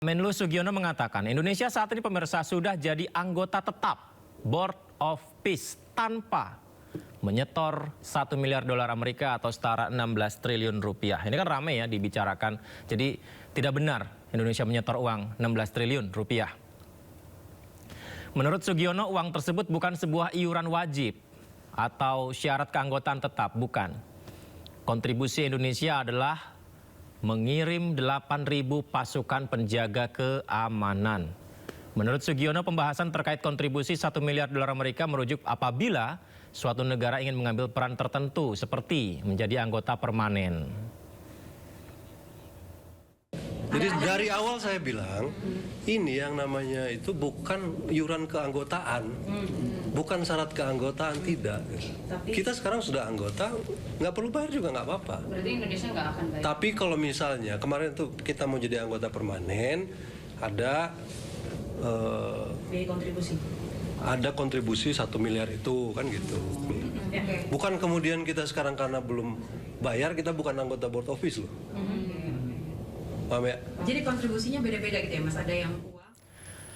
Menlu Sugiono mengatakan Indonesia saat ini pemirsa sudah jadi anggota tetap Board of Peace tanpa menyetor 1 miliar dolar Amerika atau setara 16 triliun rupiah. Ini kan ramai ya dibicarakan. Jadi tidak benar Indonesia menyetor uang 16 triliun rupiah. Menurut Sugiono, uang tersebut bukan sebuah iuran wajib atau syarat keanggotaan tetap, bukan. Kontribusi Indonesia adalah mengirim 8.000 pasukan penjaga keamanan. Menurut Sugiono, pembahasan terkait kontribusi 1 miliar dolar Amerika merujuk apabila suatu negara ingin mengambil peran tertentu seperti menjadi anggota permanen. Jadi dari awal saya bilang, ini yang namanya itu bukan iuran keanggotaan, bukan syarat keanggotaan, tidak. Kita sekarang sudah anggota, nggak perlu bayar juga nggak apa-apa. Berarti Indonesia nggak akan bayar. Tapi kalau misalnya kemarin tuh kita mau jadi anggota permanen, ada biaya kontribusi. Ada kontribusi 1 miliar itu kan gitu. Bukan kemudian kita sekarang karena belum bayar kita bukan anggota board office loh. Paham ya? Jadi kontribusinya beda-beda gitu ya Mas, ada yang uang.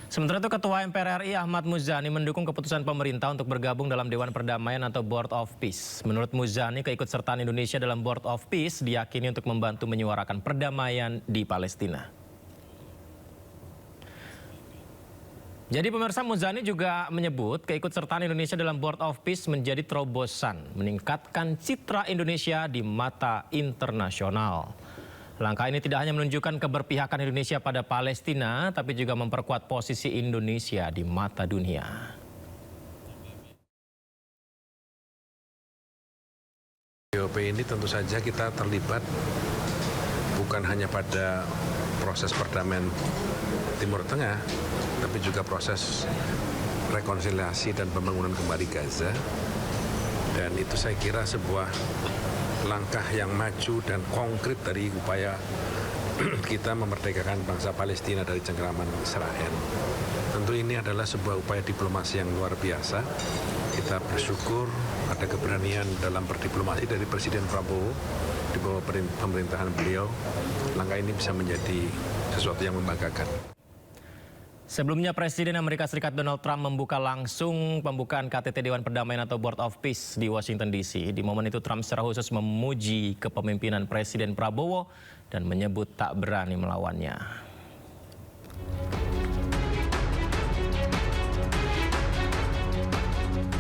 Sementara itu Ketua MPR RI Ahmad Muzani mendukung keputusan pemerintah untuk bergabung dalam Dewan Perdamaian atau Board of Peace. Menurut Muzani, keikutsertaan Indonesia dalam Board of Peace diyakini untuk membantu menyuarakan perdamaian di Palestina. Jadi pemirsa, Muzani juga menyebut keikutsertaan Indonesia dalam Board of Peace menjadi terobosan meningkatkan citra Indonesia di mata internasional. Langkah ini tidak hanya menunjukkan keberpihakan Indonesia pada Palestina, tapi juga memperkuat posisi Indonesia di mata dunia. BOP ini tentu saja kita terlibat bukan hanya pada proses perdamaian Timur Tengah, tapi juga proses rekonsiliasi dan pembangunan kembali Gaza. Dan itu saya kira sebuah langkah yang maju dan konkret dari upaya kita memerdekakan bangsa Palestina dari cengkeraman Israel. Tentu ini adalah sebuah upaya diplomasi yang luar biasa. Kita bersyukur ada keberanian dalam berdiplomasi dari Presiden Prabowo di bawah pemerintahan beliau. Langkah ini bisa menjadi sesuatu yang membanggakan. Sebelumnya Presiden Amerika Serikat Donald Trump membuka langsung pembukaan KTT Dewan Perdamaian atau Board of Peace di Washington DC. Di momen itu Trump secara khusus memuji kepemimpinan Presiden Prabowo dan menyebut tak berani melawannya.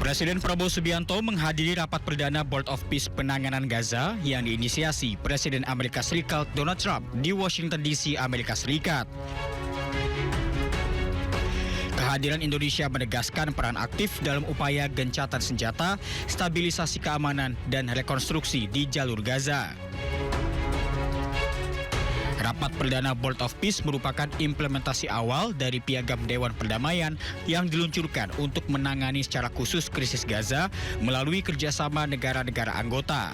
Presiden Prabowo Subianto menghadiri rapat perdana Board of Peace penanganan Gaza yang diinisiasi Presiden Amerika Serikat Donald Trump di Washington DC, Amerika Serikat. Kehadiran Indonesia menegaskan peran aktif dalam upaya gencatan senjata, stabilisasi keamanan, dan rekonstruksi di jalur Gaza. Rapat perdana Board of Peace merupakan implementasi awal dari piagam Dewan Perdamaian yang diluncurkan untuk menangani secara khusus krisis Gaza melalui kerjasama negara-negara anggota.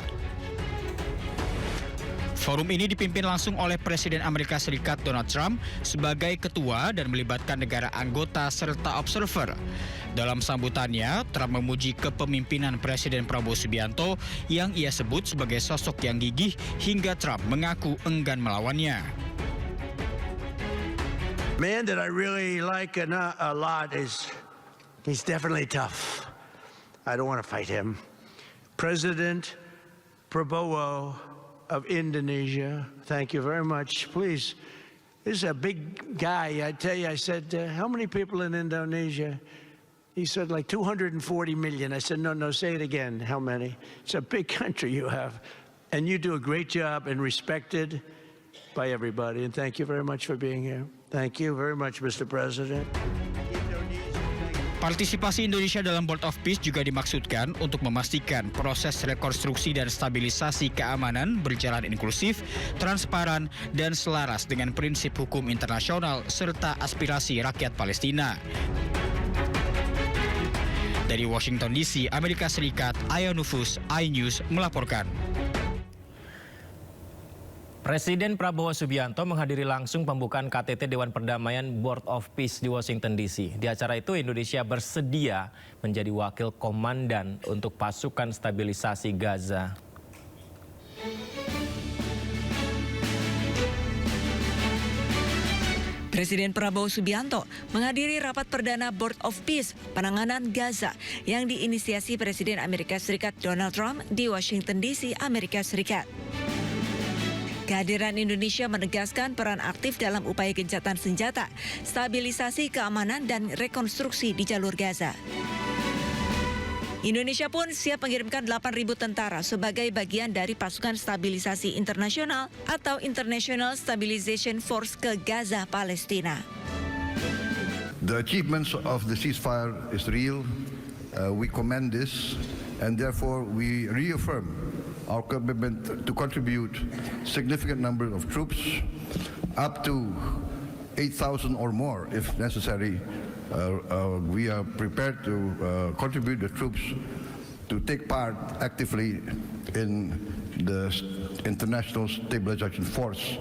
Forum ini dipimpin langsung oleh Presiden Amerika Serikat Donald Trump sebagai ketua dan melibatkan negara anggota serta observer. Dalam sambutannya, Trump memuji kepemimpinan Presiden Prabowo Subianto yang ia sebut sebagai sosok yang gigih hingga Trump mengaku enggan melawannya. Man that I really like a lot he's definitely tough. I don't want to fight him. President Prabowo of Indonesia. Thank you very much. Please, this is a big guy. I tell you, I said, how many people in Indonesia? He said like 240 million. I said, no, say it again. How many? It's a big country you have. And you do a great job and respected by everybody. And thank you very much for being here. Thank you very much, Mr. President. Partisipasi Indonesia dalam Board of Peace juga dimaksudkan untuk memastikan proses rekonstruksi dan stabilisasi keamanan berjalan inklusif, transparan, dan selaras dengan prinsip hukum internasional serta aspirasi rakyat Palestina. Dari Washington DC, Amerika Serikat, Aya Nufus, iNews melaporkan. Presiden Prabowo Subianto menghadiri langsung pembukaan KTT Dewan Perdamaian Board of Peace di Washington DC. Di acara itu Indonesia bersedia menjadi wakil komandan untuk pasukan stabilisasi Gaza. Presiden Prabowo Subianto menghadiri rapat perdana Board of Peace penanganan Gaza yang diinisiasi Presiden Amerika Serikat Donald Trump di Washington DC, Amerika Serikat. Kehadiran Indonesia menegaskan peran aktif dalam upaya gencatan senjata, stabilisasi keamanan dan rekonstruksi di jalur Gaza. Indonesia pun siap mengirimkan 8.000 tentara sebagai bagian dari pasukan stabilisasi internasional atau International Stabilization Force ke Gaza, Palestina. The achievements of the ceasefire is real. We commend this, and therefore we reaffirm our commitment to contribute significant number of troops, up to 8,000 or more if necessary. We are prepared to contribute the troops to take part actively in the International Stabilization Force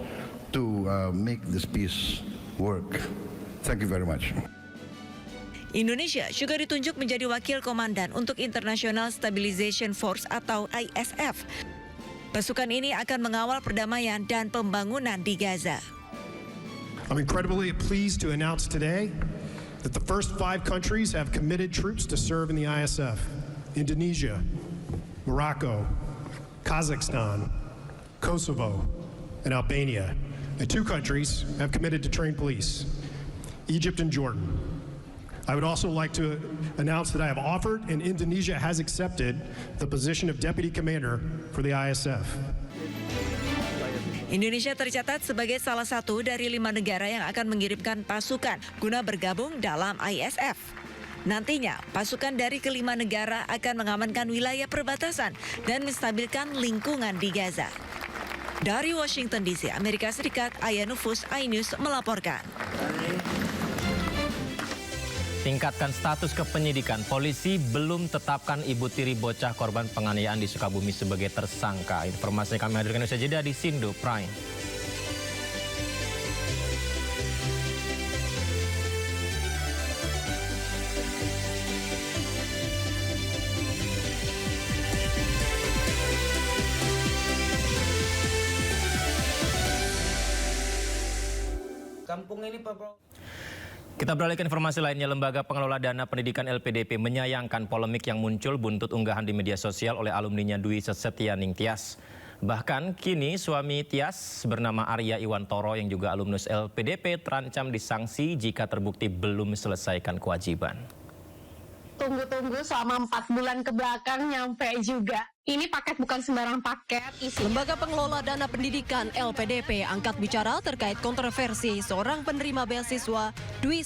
to make this peace work. Thank you very much. Indonesia juga ditunjuk menjadi wakil komandan untuk International Stabilization Force atau ISF. Pasukan ini akan mengawal perdamaian dan pembangunan di Gaza. I'm incredibly pleased to announce today that the first 5 countries have committed troops to serve in the ISF: Indonesia, Morocco, Kazakhstan, Kosovo, and Albania. And 2 countries have committed to train police: Egypt and Jordan. I would also like to announce that I have offered and Indonesia has accepted the position of Deputy Commander for the ISF. Indonesia tercatat sebagai salah satu dari 5 negara yang akan mengirimkan pasukan guna bergabung dalam ISF. Nantinya, pasukan dari kelima negara akan mengamankan wilayah perbatasan dan menstabilkan lingkungan di Gaza. Dari Washington DC, Amerika Serikat, Aya Nufus, iNews melaporkan. Tingkatkan status kepenyidikan, polisi belum tetapkan ibu tiri bocah korban penganiayaan di Sukabumi sebagai tersangka. Informasi kami hadirkan usai jeda di Sindo Prime. Kampung ini Pak Bro. Kita beralih ke informasi lainnya. Lembaga Pengelola Dana Pendidikan LPDP menyayangkan polemik yang muncul buntut unggahan di media sosial oleh alumninya Dwi Setianing Tias. Bahkan kini suami Tias bernama Arya Iwantoro yang juga alumnus LPDP terancam disanksi jika terbukti belum menyelesaikan kewajiban. Tunggu-tunggu selama 4 bulan ke belakang nyampe juga. Ini paket bukan sembarang paket. Lembaga Pengelola Dana Pendidikan LPDP angkat bicara terkait kontroversi seorang penerima beasiswa Dwi